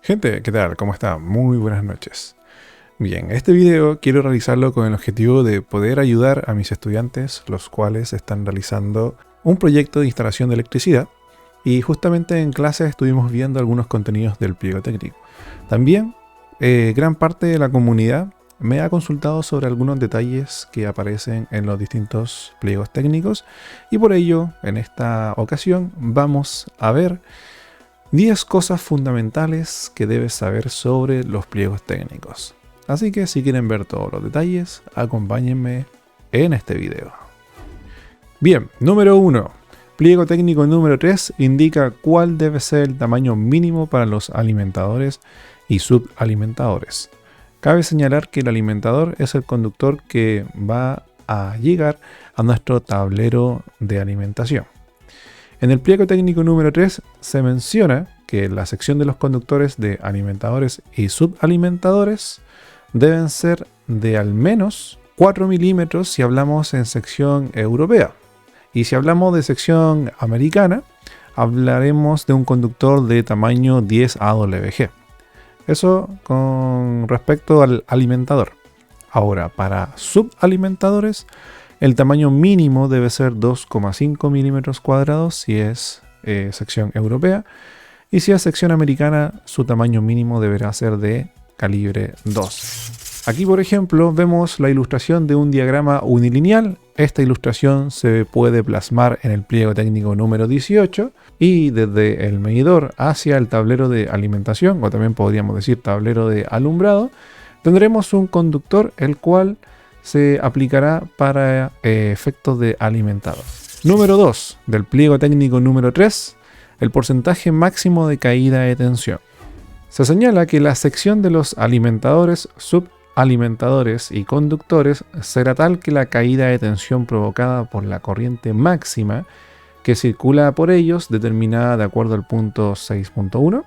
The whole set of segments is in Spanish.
Gente, ¿qué tal? ¿Cómo está? Muy buenas noches. Bien, este video quiero realizarlo con el objetivo de poder ayudar a mis estudiantes, los cuales están realizando un proyecto de instalación de electricidad, y justamente en clase estuvimos viendo algunos contenidos del pliego técnico. También, gran parte de la comunidad me ha consultado sobre algunos detalles que aparecen en los distintos pliegos técnicos, y por ello, en esta ocasión, vamos a ver 10 cosas fundamentales que debes saber sobre los pliegos técnicos. Así que si quieren ver todos los detalles, acompáñenme en este video. Bien, número 1. Pliego técnico número 3 indica cuál debe ser el tamaño mínimo para los alimentadores y subalimentadores. Cabe señalar que el alimentador es el conductor que va a llegar a nuestro tablero de alimentación. En el pliego técnico número 3 se menciona que la sección de los conductores de alimentadores y subalimentadores deben ser de al menos 4 milímetros si hablamos en sección europea. Y si hablamos de sección americana, hablaremos de un conductor de tamaño 10 AWG. Eso con respecto al alimentador. Ahora, para subalimentadores, el tamaño mínimo debe ser 2,5 milímetros cuadrados si es sección europea, y si es sección americana su tamaño mínimo deberá ser de calibre 2. Aquí, por ejemplo, vemos la ilustración de un diagrama unilineal. Esta ilustración se puede plasmar en el pliego técnico número 18 y desde el medidor hacia el tablero de alimentación, o también podríamos decir tablero de alumbrado, tendremos un conductor el cual se aplicará para efectos de alimentador. Número 2 del pliego técnico número 3, el porcentaje máximo de caída de tensión. Se señala que la sección de los alimentadores, subalimentadores y conductores será tal que la caída de tensión provocada por la corriente máxima que circula por ellos, determinada de acuerdo al punto 6.1,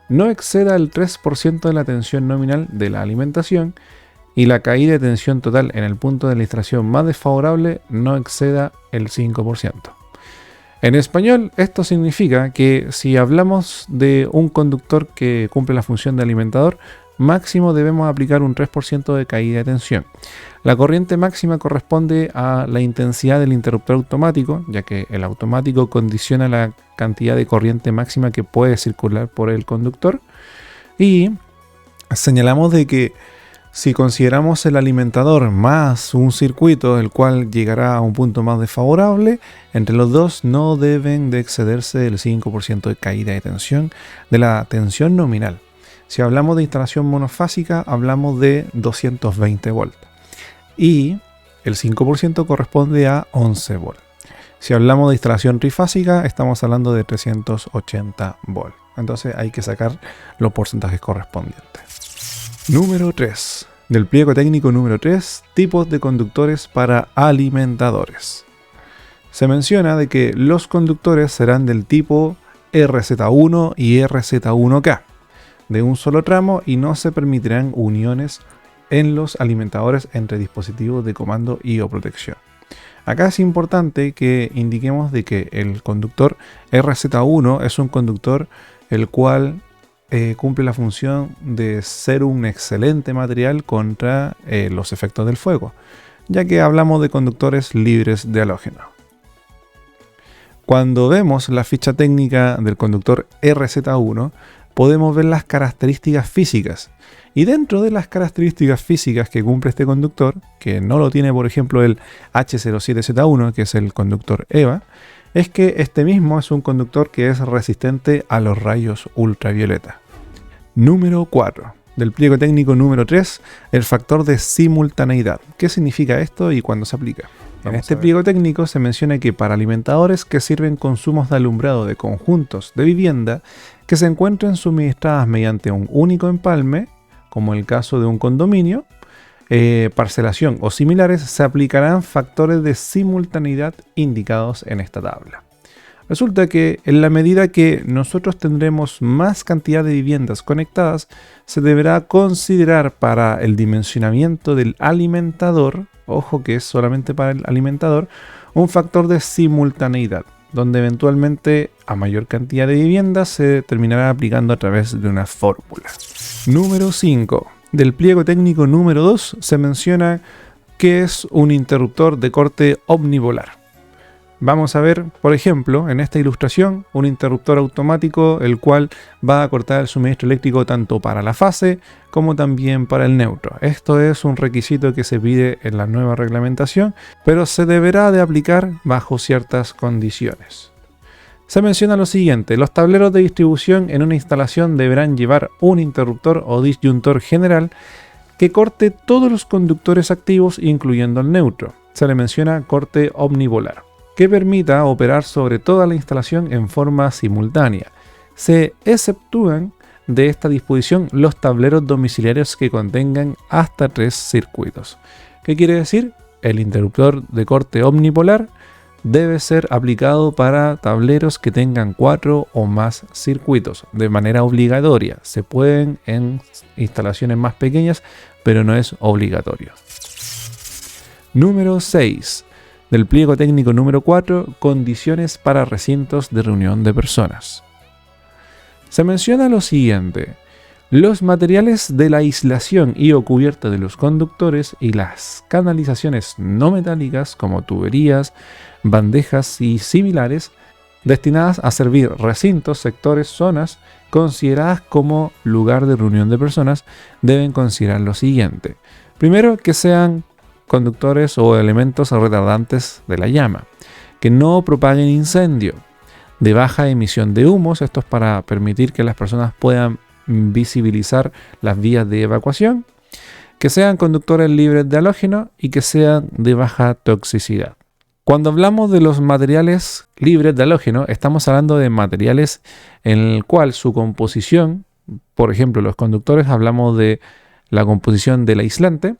no exceda el 3% de la tensión nominal de la alimentación, y la caída de tensión total en el punto de ilustración más desfavorable no exceda el 5%. En español, esto significa que si hablamos de un conductor que cumple la función de alimentador, máximo debemos aplicar un 3% de caída de tensión. La corriente máxima corresponde a la intensidad del interruptor automático, ya que el automático condiciona la cantidad de corriente máxima que puede circular por el conductor. Y señalamos de que si consideramos el alimentador más un circuito, el cual llegará a un punto más desfavorable, entre los dos no deben de excederse el 5% de caída de tensión de la tensión nominal. Si hablamos de instalación monofásica, hablamos de 220 volts. Y el 5% corresponde a 11 volts. Si hablamos de instalación trifásica, estamos hablando de 380 volts. Entonces hay que sacar los porcentajes correspondientes. Número 3. Del pliego técnico número 3, tipos de conductores para alimentadores. Se menciona de que los conductores serán del tipo RZ1 y RZ1K, de un solo tramo, y no se permitirán uniones en los alimentadores entre dispositivos de comando y o protección. Acá es importante que indiquemos de que el conductor RZ1 es un conductor el cual cumple la función de ser un excelente material contra los efectos del fuego, ya que hablamos de conductores libres de halógeno. Cuando vemos la ficha técnica del conductor RZ1, podemos ver las características físicas, y dentro de las características físicas que cumple este conductor, que no lo tiene por ejemplo el H07Z1, que es el conductor EVA, es que este mismo es un conductor que es resistente a los rayos ultravioleta. Número 4. Del pliego técnico número 3, el factor de simultaneidad. ¿Qué significa esto y cuándo se aplica? En este pliego técnico se menciona que para alimentadores que sirven consumos de alumbrado de conjuntos de vivienda que se encuentren suministradas mediante un único empalme, como el caso de un condominio, parcelación o similares, se aplicarán factores de simultaneidad indicados en esta tabla. Resulta que en la medida que nosotros tendremos más cantidad de viviendas conectadas, se deberá considerar para el dimensionamiento del alimentador, ojo que es solamente para el alimentador, un factor de simultaneidad. donde eventualmente a mayor cantidad de viviendas se terminará aplicando a través de una fórmula. Número 5. Del pliego técnico número 2 se menciona que es un interruptor de corte omnivolar. Vamos a ver, por ejemplo, en esta ilustración, un interruptor automático el cual va a cortar el suministro eléctrico tanto para la fase como también para el neutro. Esto es un requisito que se pide en la nueva reglamentación, pero se deberá de aplicar bajo ciertas condiciones. Se menciona lo siguiente: los tableros de distribución en una instalación deberán llevar un interruptor o disyuntor general que corte todos los conductores activos, incluyendo el neutro. Se le menciona corte omnivolar, que permita operar sobre toda la instalación en forma simultánea. Se exceptúan de esta disposición los tableros domiciliarios que contengan hasta 3 circuitos. ¿Qué quiere decir? El interruptor de corte omnipolar debe ser aplicado para tableros que tengan 4 o más circuitos de manera obligatoria. Se pueden en instalaciones más pequeñas, pero no es obligatorio. Número 6. Del pliego técnico número 4, condiciones para recintos de reunión de personas. Se menciona lo siguiente: los materiales de la aislación y o cubierta de los conductores y las canalizaciones no metálicas como tuberías, bandejas y similares destinadas a servir recintos, sectores, zonas consideradas como lugar de reunión de personas deben considerar lo siguiente. Primero, que sean conductores o elementos retardantes de la llama, que no propaguen incendio, de baja emisión de humos, esto es para permitir que las personas puedan visibilizar las vías de evacuación, que sean conductores libres de halógeno y que sean de baja toxicidad. Cuando hablamos de los materiales libres de halógeno, estamos hablando de materiales en el cual su composición, por ejemplo, los conductores, hablamos de la composición del aislante,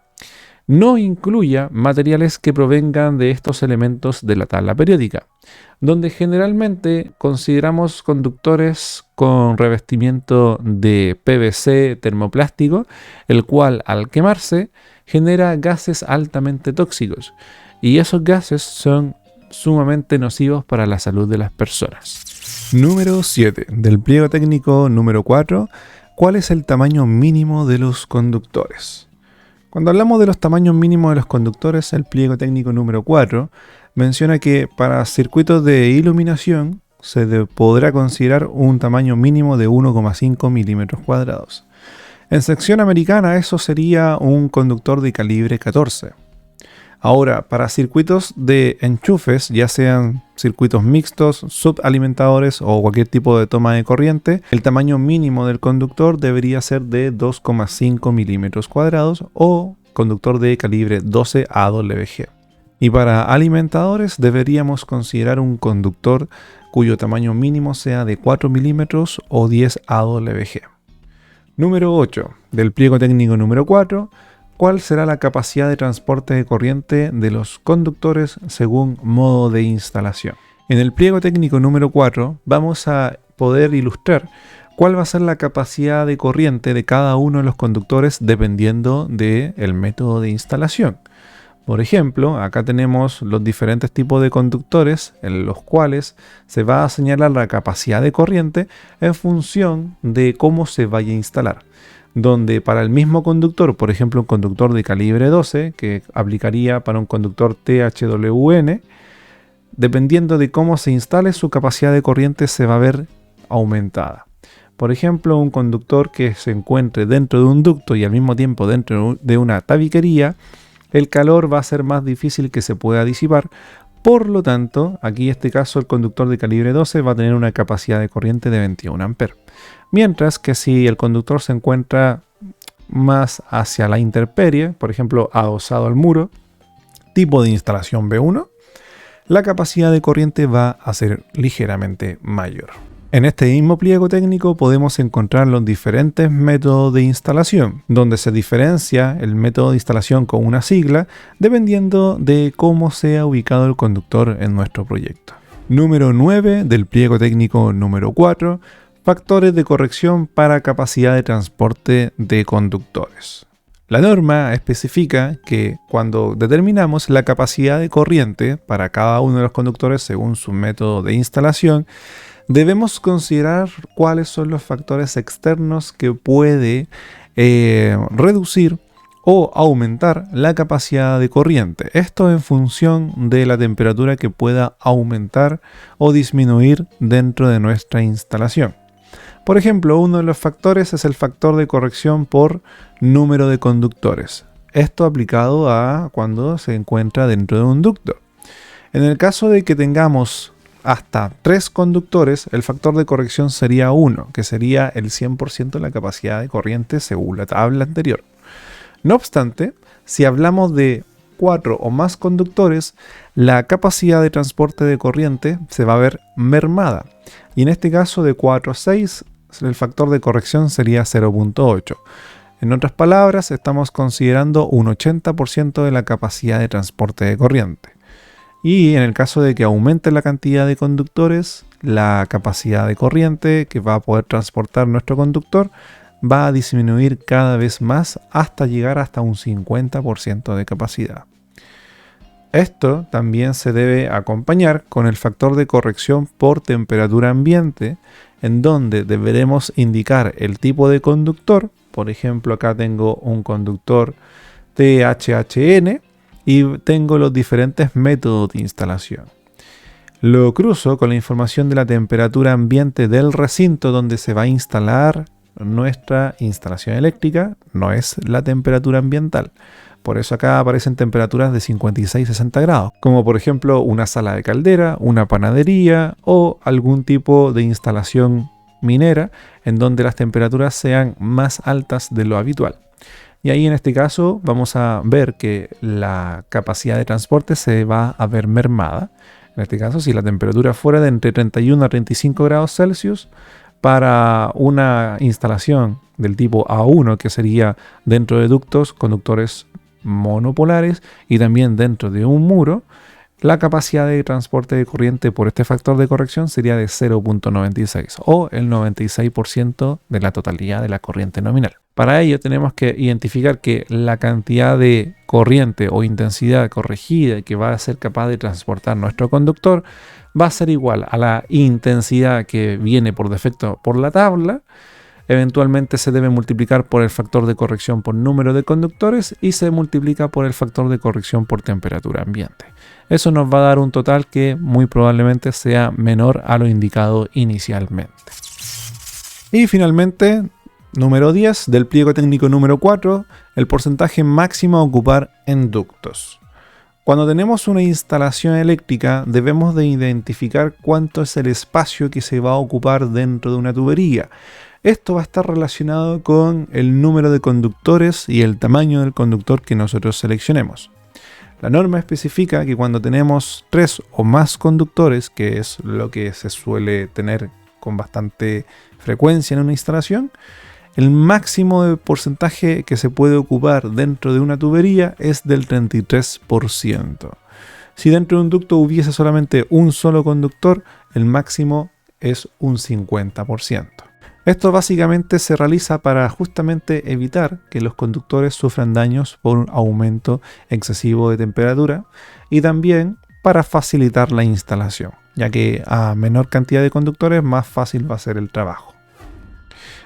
no incluya materiales que provengan de estos elementos de la tabla periódica, donde generalmente consideramos conductores con revestimiento de PVC termoplástico, el cual al quemarse genera gases altamente tóxicos, y esos gases son sumamente nocivos para la salud de las personas. Número 7. Del pliego técnico número 4, ¿cuál es el tamaño mínimo de los conductores? Cuando hablamos de los tamaños mínimos de los conductores, el pliego técnico número 4 menciona que para circuitos de iluminación se podrá considerar un tamaño mínimo de 1,5 milímetros cuadrados. En sección americana eso sería un conductor de calibre 14. Ahora, para circuitos de enchufes, ya sean circuitos mixtos, subalimentadores o cualquier tipo de toma de corriente, el tamaño mínimo del conductor debería ser de 2,5 milímetros cuadrados o conductor de calibre 12 AWG. Y para alimentadores deberíamos considerar un conductor cuyo tamaño mínimo sea de 4 milímetros o 10 AWG. Número 8. Del pliego técnico número 4. ¿Cuál será la capacidad de transporte de corriente de los conductores según modo de instalación? En el pliego técnico número 4 vamos a poder ilustrar cuál va a ser la capacidad de corriente de cada uno de los conductores dependiendo del método de instalación. Por ejemplo, acá tenemos los diferentes tipos de conductores en los cuales se va a señalar la capacidad de corriente en función de cómo se vaya a instalar. Donde para el mismo conductor, por ejemplo un conductor de calibre 12, que aplicaría para un conductor THWN, dependiendo de cómo se instale, su capacidad de corriente se va a ver aumentada. Por ejemplo, un conductor que se encuentre dentro de un ducto y al mismo tiempo dentro de una tabiquería, el calor va a ser más difícil que se pueda disipar. Por lo tanto, aquí en este caso el conductor de calibre 12 va a tener una capacidad de corriente de 21 amperes. Mientras que si el conductor se encuentra más hacia la intemperie, por ejemplo adosado al muro, tipo de instalación B1, la capacidad de corriente va a ser ligeramente mayor. En este mismo pliego técnico podemos encontrar los diferentes métodos de instalación, donde se diferencia el método de instalación con una sigla dependiendo de cómo sea ubicado el conductor en nuestro proyecto. Número 9 del pliego técnico número 4. Factores de corrección para capacidad de transporte de conductores. La norma especifica que cuando determinamos la capacidad de corriente para cada uno de los conductores según su método de instalación, debemos considerar cuáles son los factores externos que puede reducir o aumentar la capacidad de corriente. Esto en función de la temperatura que pueda aumentar o disminuir dentro de nuestra instalación. Por ejemplo, uno de los factores es el factor de corrección por número de conductores. Esto aplicado a cuando se encuentra dentro de un ducto. En el caso de que tengamos hasta 3 conductores, el factor de corrección sería 1, que sería el 100% de la capacidad de corriente según la tabla anterior. No obstante, si hablamos de 4 o más conductores, la capacidad de transporte de corriente se va a ver mermada. Y en este caso de 4 a 6, el factor de corrección sería 0.8. En otras palabras, estamos considerando un 80% de la capacidad de transporte de corriente. Y en el caso de que aumente la cantidad de conductores, la capacidad de corriente que va a poder transportar nuestro conductor va a disminuir cada vez más hasta llegar hasta un 50% de capacidad. Esto también se debe acompañar con el factor de corrección por temperatura ambiente, en donde deberemos indicar el tipo de conductor. Por ejemplo, acá tengo un conductor THHN y tengo los diferentes métodos de instalación. Lo cruzo con la información de la temperatura ambiente del recinto donde se va a instalar nuestra instalación eléctrica, no es la temperatura ambiental. Por eso acá aparecen temperaturas de 56-60 grados, como por ejemplo una sala de caldera, una panadería o algún tipo de instalación minera en donde las temperaturas sean más altas de lo habitual. Y ahí en este caso vamos a ver que la capacidad de transporte se va a ver mermada. En este caso, si la temperatura fuera de entre 31 a 35 grados Celsius, para una instalación del tipo A1, que sería dentro de ductos, conductores monopolares y también dentro de un muro, la capacidad de transporte de corriente por este factor de corrección sería de 0.96 o el 96% de la totalidad de la corriente nominal. Para ello tenemos que identificar que la cantidad de corriente o intensidad corregida que va a ser capaz de transportar nuestro conductor va a ser igual a la intensidad que viene por defecto por la tabla. Eventualmente se debe multiplicar por el factor de corrección por número de conductores y se multiplica por el factor de corrección por temperatura ambiente. Eso nos va a dar un total que muy probablemente sea menor a lo indicado inicialmente. Y finalmente, número 10 del pliego técnico número 4, el porcentaje máximo a ocupar en ductos. Cuando tenemos una instalación eléctrica, debemos de identificar cuánto es el espacio que se va a ocupar dentro de una tubería. Esto va a estar relacionado con el número de conductores y el tamaño del conductor que nosotros seleccionemos. La norma especifica que cuando tenemos 3 o más conductores, que es lo que se suele tener con bastante frecuencia en una instalación, el máximo de porcentaje que se puede ocupar dentro de una tubería es del 33%. Si dentro de un ducto hubiese solamente un solo conductor, el máximo es un 50%. Esto básicamente se realiza para justamente evitar que los conductores sufran daños por un aumento excesivo de temperatura y también para facilitar la instalación, ya que a menor cantidad de conductores más fácil va a ser el trabajo.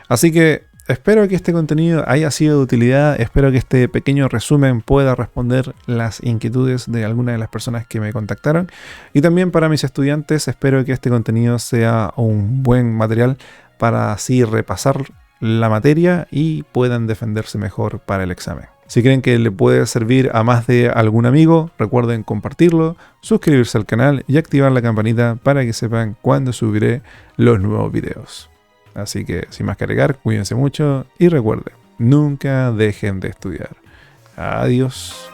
Así que espero que este contenido haya sido de utilidad, espero que este pequeño resumen pueda responder las inquietudes de algunas de las personas que me contactaron y también para mis estudiantes espero que este contenido sea un buen material para así repasar la materia y puedan defenderse mejor para el examen. Si creen que le puede servir a más de algún amigo, recuerden compartirlo, suscribirse al canal y activar la campanita para que sepan cuando subiré los nuevos videos. Así que sin más que agregar, cuídense mucho y recuerden, nunca dejen de estudiar. Adiós.